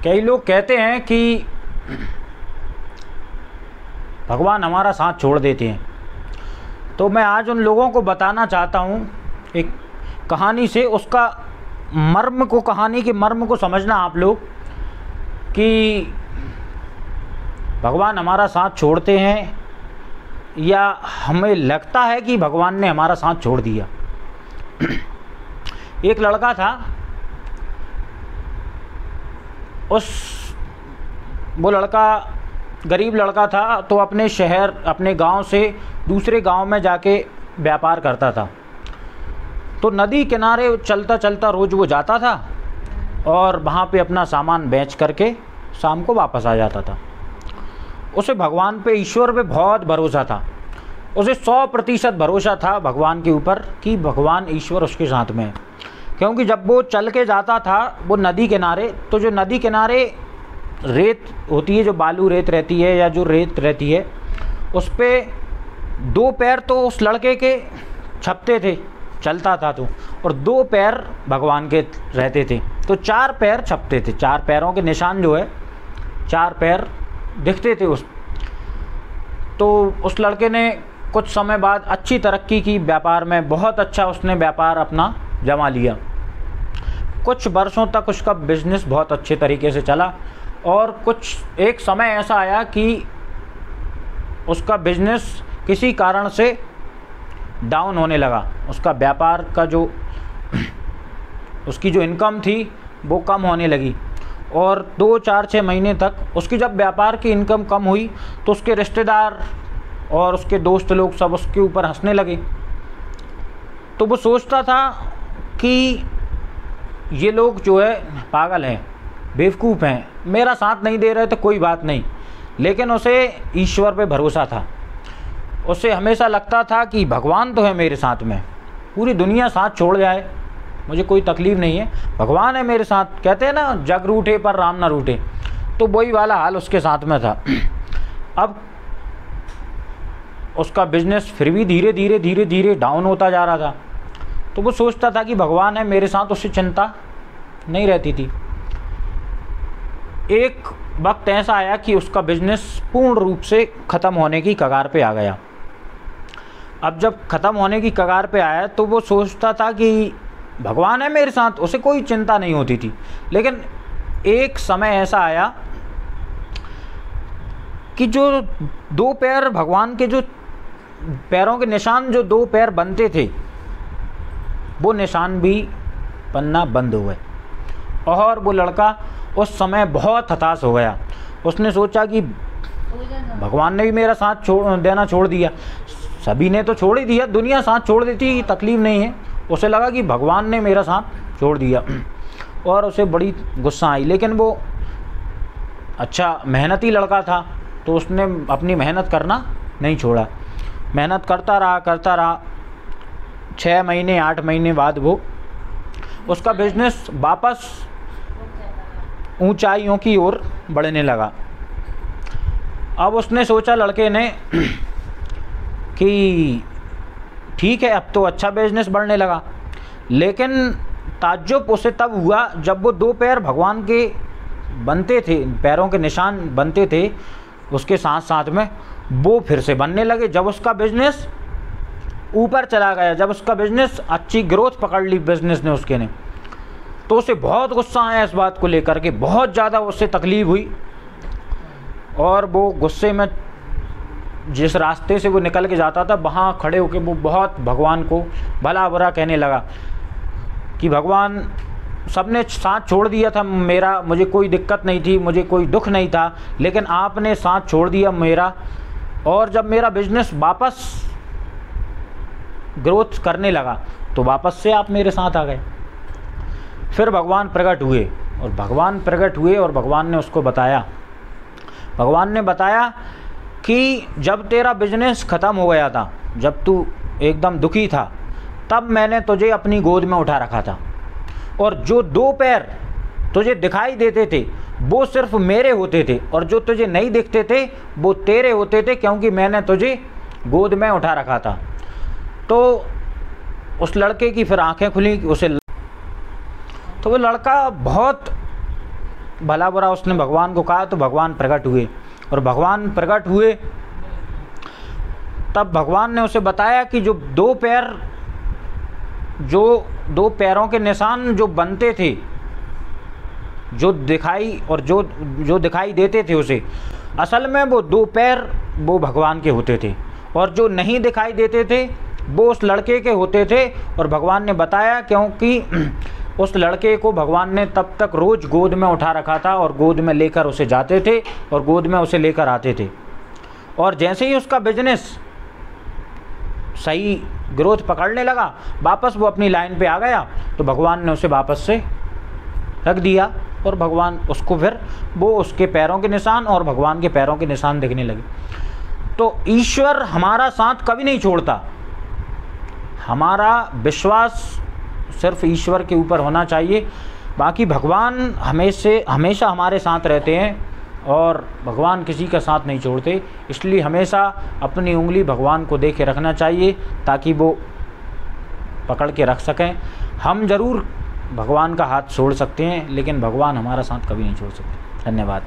कई लोग कहते हैं कि भगवान हमारा साथ छोड़ देते हैं। तो मैं आज उन लोगों को बताना चाहता हूँ एक कहानी से, उसका मर्म को, कहानी के मर्म को समझना आप लोग कि भगवान हमारा साथ छोड़ते हैं या हमें लगता है कि भगवान ने हमारा साथ छोड़ दिया। एक लड़का था, वो लड़का गरीब लड़का था, तो अपने शहर, अपने गांव से दूसरे गांव में जाके व्यापार करता था। तो नदी किनारे चलता चलता रोज़ वो जाता था और वहाँ पे अपना सामान बेच करके शाम को वापस आ जाता था। उसे भगवान पे, ईश्वर पे बहुत भरोसा था। उसे 100% भरोसा था भगवान के ऊपर कि भगवान, ईश्वर उसके साथ में है। क्योंकि जब वो चल के जाता था वो नदी किनारे, तो जो नदी किनारे रेत होती है, जो बालू रेत रहती है या जो रेत रहती है, उस पर 2 पैर तो उस लड़के के छपते थे, चलता था तो, और 2 पैर भगवान के रहते थे, तो 4 पैर छपते थे। 4 पैरों के निशान जो है, 4 पैर दिखते थे उस। तो उस लड़के ने कुछ समय बाद अच्छी तरक्की की व्यापार में, बहुत अच्छा उसने व्यापार अपना जमा लिया। कुछ वर्षों तक उसका बिजनेस बहुत अच्छे तरीके से चला और कुछ एक समय ऐसा आया कि उसका बिजनेस किसी कारण से डाउन होने लगा। उसका व्यापार का जो उसकी जो इनकम थी वो कम होने लगी और 2, 4, 6 महीने तक उसकी जब व्यापार की इनकम कम हुई तो उसके रिश्तेदार और उसके दोस्त लोग सब उसके ऊपर हंसने लगे। तो वो सोचता था कि ये लोग जो है पागल हैं, बेवकूफ़ हैं, मेरा साथ नहीं दे रहे तो कोई बात नहीं। लेकिन उसे ईश्वर पे भरोसा था। उसे हमेशा लगता था कि भगवान तो है मेरे साथ में, पूरी दुनिया साथ छोड़ जाए मुझे कोई तकलीफ़ नहीं है, भगवान है मेरे साथ। कहते हैं ना, जग रूठे पर राम ना रूठे, तो वही वाला हाल उसके साथ में था। अब उसका बिजनेस फिर भी धीरे धीरे धीरे धीरे डाउन होता जा रहा था। तो वो सोचता था कि भगवान है मेरे साथ, उससे चिंता नहीं रहती थी। एक वक्त ऐसा आया कि उसका बिजनेस पूर्ण रूप से ख़त्म होने की कगार पे आ गया। अब जब ख़त्म होने की कगार पे आया तो वो सोचता था कि भगवान है मेरे साथ, उसे कोई चिंता नहीं होती थी। लेकिन एक समय ऐसा आया कि जो 2 पैर भगवान के, जो पैरों के निशान, जो 2 पैर बनते थे, वो निशान भी बनना बंद हुए और वो लड़का उस समय बहुत हताश हो गया। उसने सोचा कि भगवान ने भी मेरा साथ देना छोड़ दिया, सभी ने तो छोड़ ही दिया, दुनिया साथ छोड़ देती, तकलीफ़ नहीं है। उसे लगा कि भगवान ने मेरा साथ छोड़ दिया और उसे बड़ी गुस्सा आई। लेकिन वो अच्छा मेहनती लड़का था तो उसने अपनी मेहनत करना नहीं छोड़ा, मेहनत करता रहा। 6 महीने 8 महीने बाद वो उसका बिजनेस वापस ऊंचाइयों की ओर बढ़ने लगा। अब उसने सोचा लड़के ने कि ठीक है, अब तो अच्छा बिजनेस बढ़ने लगा। लेकिन ताज्जुब उसे तब हुआ जब वो 2 पैर भगवान के बनते थे, पैरों के निशान बनते थे, उसके साथ साथ में वो फिर से बनने लगे। जब उसका बिजनेस ऊपर चला गया, जब उसका बिजनेस अच्छी ग्रोथ पकड़ ली बिजनेस ने, उसके ने, तो उसे बहुत गुस्सा आया इस बात को लेकर के, बहुत ज़्यादा उससे तकलीफ़ हुई। और वो गुस्से में जिस रास्ते से वो निकल के जाता था, वहाँ खड़े होकर वो बहुत भगवान को भला बुरा कहने लगा कि भगवान, सबने साथ छोड़ दिया था मेरा, मुझे कोई दिक्कत नहीं थी, मुझे कोई दुख नहीं था, लेकिन आपने साथ छोड़ दिया मेरा। और जब मेरा बिजनेस वापस ग्रोथ करने लगा तो वापस से आप मेरे साथ आ गए। फिर भगवान प्रकट हुए और भगवान ने उसको बताया, भगवान ने बताया कि जब तेरा बिजनेस ख़त्म हो गया था, जब तू एकदम दुखी था, तब मैंने तुझे अपनी गोद में उठा रखा था और जो 2 पैर तुझे दिखाई देते थे वो सिर्फ मेरे होते थे और जो तुझे नहीं दिखते थे वो तेरे होते थे, क्योंकि मैंने तुझे गोद में उठा रखा था। तो उस लड़के की फिर आंखें खुली, उसे तो वो लड़का बहुत भला बुरा उसने भगवान को कहा तो भगवान प्रकट हुए, और भगवान प्रकट हुए तब भगवान ने उसे बताया कि जो दो पैरों के निशान जो बनते थे, जो दिखाई और जो दिखाई देते थे उसे, असल में वो दो पैर वो भगवान के होते थे, और जो नहीं दिखाई देते थे वो उस लड़के के होते थे। और भगवान ने बताया क्योंकि उस लड़के को भगवान ने तब तक रोज़ गोद में उठा रखा था, और गोद में लेकर उसे जाते थे और गोद में उसे लेकर आते थे। और जैसे ही उसका बिजनेस सही ग्रोथ पकड़ने लगा, वापस वो अपनी लाइन पे आ गया, तो भगवान ने उसे वापस से रख दिया, और भगवान उसको फिर वो उसके पैरों के निशान और भगवान के पैरों के निशान दिखने लगे। तो ईश्वर हमारा साथ कभी नहीं छोड़ता। हमारा विश्वास सिर्फ ईश्वर के ऊपर होना चाहिए, बाकी भगवान हमेशा हमारे साथ रहते हैं, और भगवान किसी का साथ नहीं छोड़ते। इसलिए हमेशा अपनी उंगली भगवान को दे के रखना चाहिए, ताकि वो पकड़ के रख सकें। हम ज़रूर भगवान का हाथ छोड़ सकते हैं, लेकिन भगवान हमारा साथ कभी नहीं छोड़ सकते। धन्यवाद।